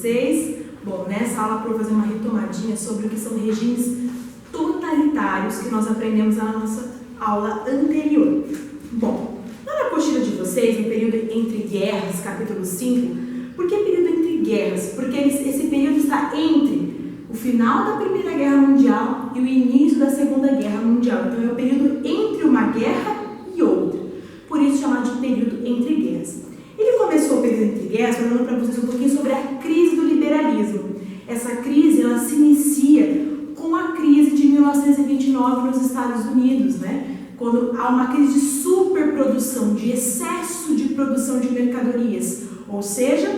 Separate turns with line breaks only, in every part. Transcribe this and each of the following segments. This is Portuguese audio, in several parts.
vocês? Bom, nessa aula eu vou fazer uma retomadinha sobre o que são regimes totalitários que nós aprendemos na nossa aula anterior. Bom, lá na apostila de vocês, no período entre guerras, capítulo 5, por que período entre guerras? Porque esse período está entre o final da Primeira Guerra Mundial e o início da Segunda Guerra Mundial. Então é o período entre uma guerra e outra. Por isso chamado de período entre guerras. Ele começou o período entre guerras falando para vocês um pouquinho sobre a crise do liberalismo. Essa crise ela se inicia com a crise de 1929 nos Estados Unidos, né? Quando há uma crise de superprodução, de excesso de produção de mercadorias. Ou seja,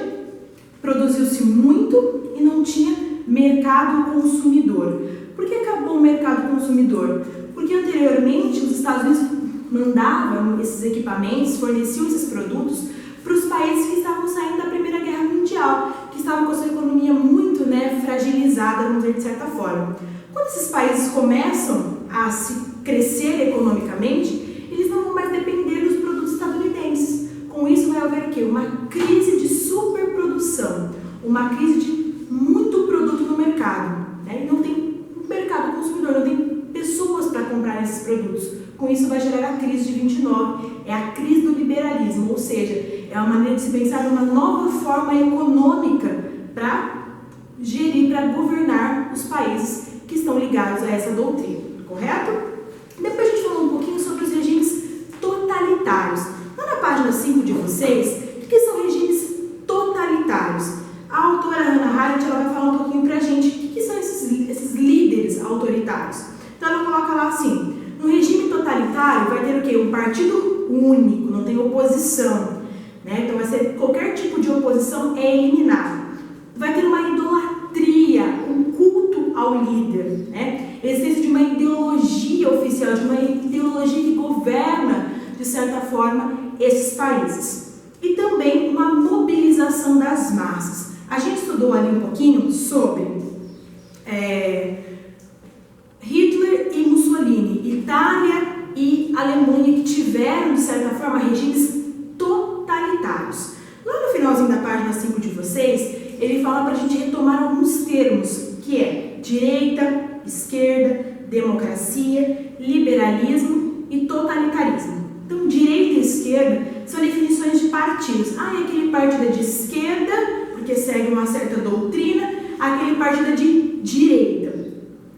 produziu-se muito e não tinha mercado consumidor. Por que acabou o mercado consumidor? Porque anteriormente os Estados Unidos mandavam esses equipamentos, forneciam esses produtos para os países que estavam saindo da Primeira Guerra Mundial, que estavam com a sua economia muito fragilizada, vamos dizer, de certa forma. Quando esses países começam a se crescer economicamente, eles não vão mais depender dos produtos estadunidenses. Com isso vai haver o quê? Uma crise de superprodução, uma crise de muito produto no mercado, né? E não tem mercado consumidor, não tem pessoas para comprar esses produtos. Com isso vai gerar a crise de 29, é a crise do liberalismo, ou seja, é uma maneira de se pensar numa nova forma econômica para gerir, para governar os países que estão ligados a essa doutrina, correto? Depois a gente falou um pouquinho sobre os regimes totalitários. Lá na página 5 de vocês, o que são regimes totalitários? A autora Hannah Arendt ela vai falar um pouquinho pra gente o que são esses líderes autoritários. Então ela coloca lá assim, no regime totalitário vai ter o quê? Um partido único, não tem oposição, né? Então vai ser, qualquer tipo de oposição é eliminado. Vai ter uma idolatria, um culto ao líder, né? Existência de uma ideologia oficial, de uma ideologia que governa, de certa forma, esses países. E também uma mobilização das massas. A gente estudou ali um pouquinho sobre Hitler e Mussolini, Itália e Alemanha, que tiveram, de certa forma, regimes totalitários. Lá no finalzinho da página 5 de vocês, ele fala para a gente retomar alguns termos, que é direita, esquerda, democracia, liberalismo e totalitarismo. Então, direita e esquerda são definições de partidos. É aquele partido é de esquerda, porque segue uma certa doutrina, aquele partido é de direita.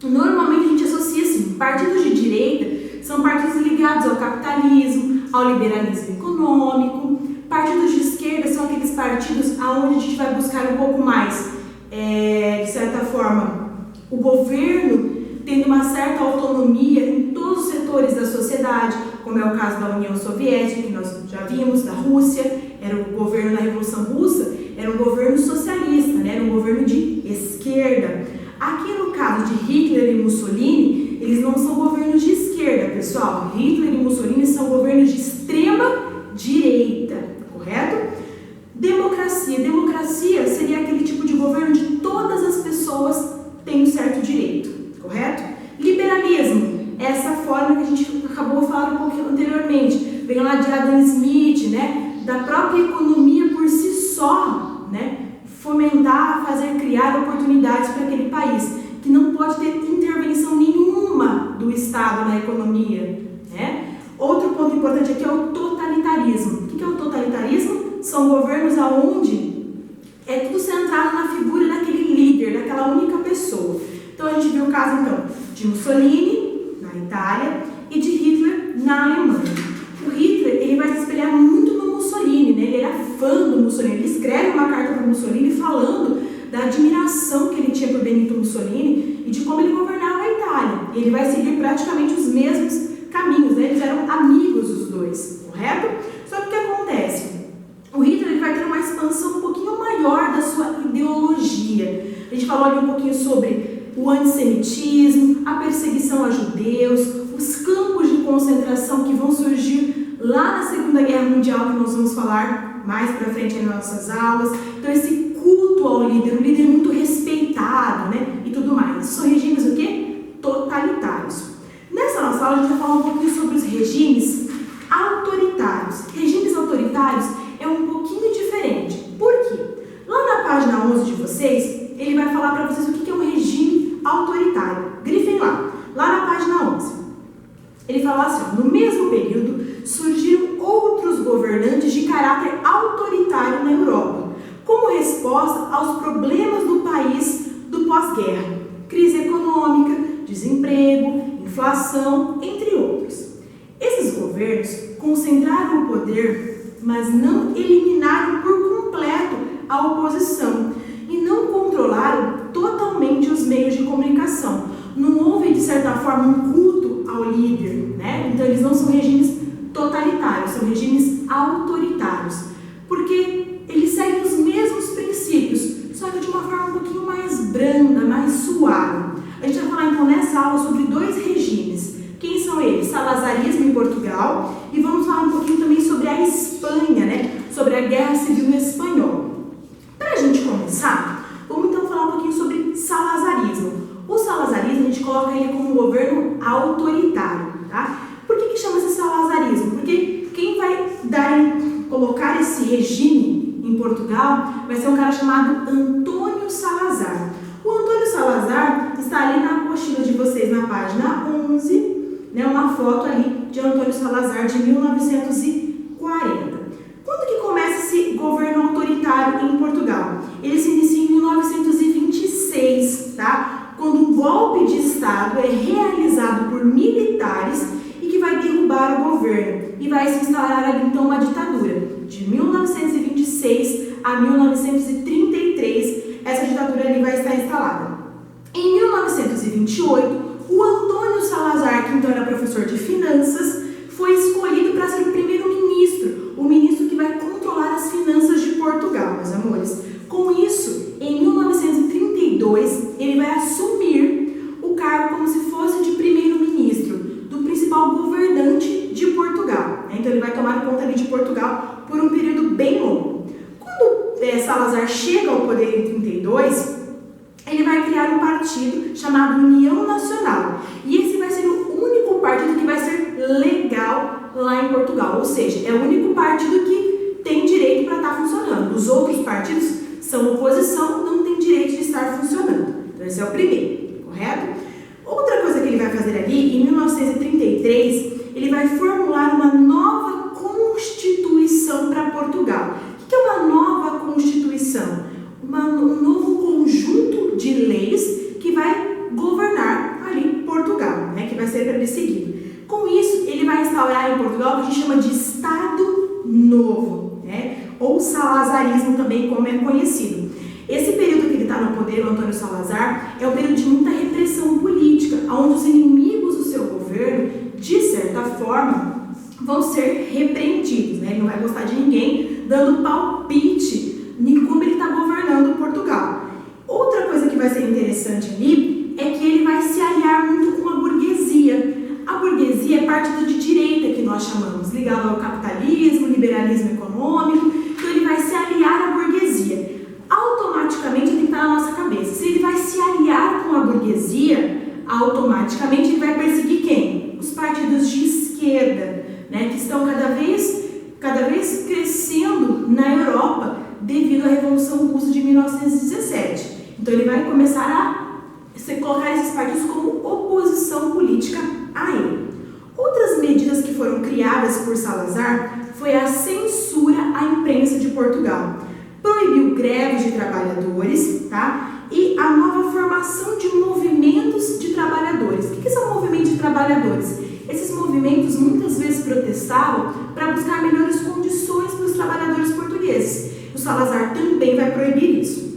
Normalmente a gente associa assim, partidos de direita são partidos ligados ao capitalismo, ao liberalismo econômico. Partidos de esquerda são aqueles partidos onde a gente vai buscar um pouco mais, de certa forma, o governo tendo uma certa autonomia em todos os setores da sociedade, como é o caso da União Soviética, que nós já vimos, da Rússia, era o governo da Revolução Russa, era um governo socialista, né? Era um governo de esquerda. Aqui no caso de Hitler e Mussolini, eles não são governos de esquerda, pessoal. Hitler e Mussolini são governos de extrema direita, correto? Democracia. Democracia seria aquele tipo de governo de todas as pessoas têm um certo direito, correto? Liberalismo, essa forma que a gente acabou de falar um pouquinho anteriormente, vem lá de Adam Smith, né? Da própria economia por si só, né? Fomentar, fazer, criar oportunidades para aquele país, que não pode ter intervenção nenhuma do Estado na economia, né? Outro ponto importante aqui é o totalitarismo. O que é o totalitarismo? São governos onde é tudo centrado na figura daquele líder, daquela única pessoa. Então a gente viu o caso então de Mussolini na Itália e de Hitler na Alemanha. O Hitler ele vai se espelhar muito no Mussolini, né? Ele era fã do Mussolini. Ele escreve uma carta para Mussolini falando da admiração que ele tinha por Benito Mussolini e de como ele governava a Itália. E ele vai seguir praticamente os mesmos caminhos, né? Eles eram amigos os dois, correto? Só que o que acontece? O Hitler ele vai ter uma expansão um pouquinho maior da sua ideologia. A gente falou ali um pouquinho sobre o antissemitismo, a perseguição a judeus, os campos de concentração que vão surgir lá na Segunda Guerra Mundial, que nós vamos falar mais pra frente nas nossas aulas. Então esse culto ao líder, um líder muito respeitado, né? E tudo mais. São regimes o quê? Totalitários. Nessa nossa aula a gente vai falar um pouquinho sobre os regimes autoritários. Regimes autoritários é um pouquinho diferente. Por quê? Lá na página 11 de vocês, ele vai falar para vocês o que é um regime autoritário. Grifem lá na página 11. Ele fala assim, ó, no mesmo período surgiram outros governantes de caráter autoritário na Europa, como resposta aos problemas do país do pós-guerra, crise econômica, desemprego, inflação, entre outros. Esses governos concentraram o poder, mas não eliminaram por completo a oposição e não controlaram totalmente os meios de comunicação. Não houve, de certa forma, um culto ao líder, né? Então, eles não são regimes totalitários, são regimes autoritários, porque eles seguem os mesmos princípios, só que de uma forma um pouquinho mais branda, mais suave. A gente vai falar, então, nessa aula sobre dois regimes. Quem são eles? Salazarismo em Portugal, e vamos falar um pouquinho também sobre a Espanha, né? Sobre a Guerra Civil Espanhola. Para a gente começar, vamos então falar um pouquinho sobre salazarismo. O salazarismo a gente coloca ele como um governo autoritário, tá? Por que chama-se salazarismo? Porque quem vai colocar esse regime em Portugal vai ser um cara chamado Antônio Salazar. O Antônio Salazar está ali na apostila de vocês, na página 11, né, uma foto ali de Antônio Salazar de 1940. Quando que começa esse governo autoritário em Portugal? Ele se inicia em 1926, tá? Quando um golpe de Estado é realizado por militares e que vai derrubar o governo e vai se instaurar ali então uma ditadura. De 1926 a 1933, essa ditadura ali vai estar instalada. Em 1928, o Antônio Salazar, que então era professor de finanças, foi escolhido para ser o primeiro-ministro, o ministro que vai controlar as finanças de Portugal, meus amores. Com isso, em 1932, ele vai assumir o cargo como se fosse de primeiro-ministro do principal governante de Portugal. Então, ele vai tomar conta ali de Portugal por um período bem longo. Quando Salazar chega ao poder em 32, ele vai criar um partido chamado União Nacional. E esse vai ser o único partido que vai ser legal lá em Portugal. Ou seja, é o único partido que tem direito para estar funcionando. Os outros partidos são oposição, não tem direito de estar funcionando. Então, esse é o primeiro, correto? Outra coisa que ele vai fazer ali, em 1933, ele vai formular uma nova Constituição para Portugal. O que é uma nova Constituição? Um novo conjunto de leis que vai governar ali Portugal, né, que vai ser perseguido. Com isso, ele vai instaurar em Portugal o que a gente chama de Estado Novo, né, ou salazarismo também, como é conhecido. Esse período que ele está no poder, o Antônio Salazar, é um período de muita repressão política, onde os inimigos do seu governo, de certa forma, vão ser repreendidos, né? Ele não vai gostar de ninguém dando palpite em como ele está governando Portugal. Outra coisa que vai ser interessante ali é que ele vai se aliar muito com a burguesia. A burguesia é partido de direita, que nós chamamos, ligado ao capitalismo, liberalismo econômico. Então ele vai se aliar à burguesia. Automaticamente tem que estar na nossa cabeça. Se ele vai se aliar com a burguesia, automaticamente ele vai perseguir quem? Os partidos de esquerda, né, que estão cada vez crescendo na Europa devido à Revolução Russa de 1917. Então ele vai começar a colocar esses partidos como oposição política a ele. Outras medidas que foram criadas por Salazar foi a censura à imprensa de Portugal. Proibiu greves de trabalhadores, tá? E a nova formação de movimentos de trabalhadores. O que são movimentos de trabalhadores? Esses movimentos muitas vezes protestavam para buscar melhores condições para os trabalhadores portugueses. O Salazar também vai proibir isso.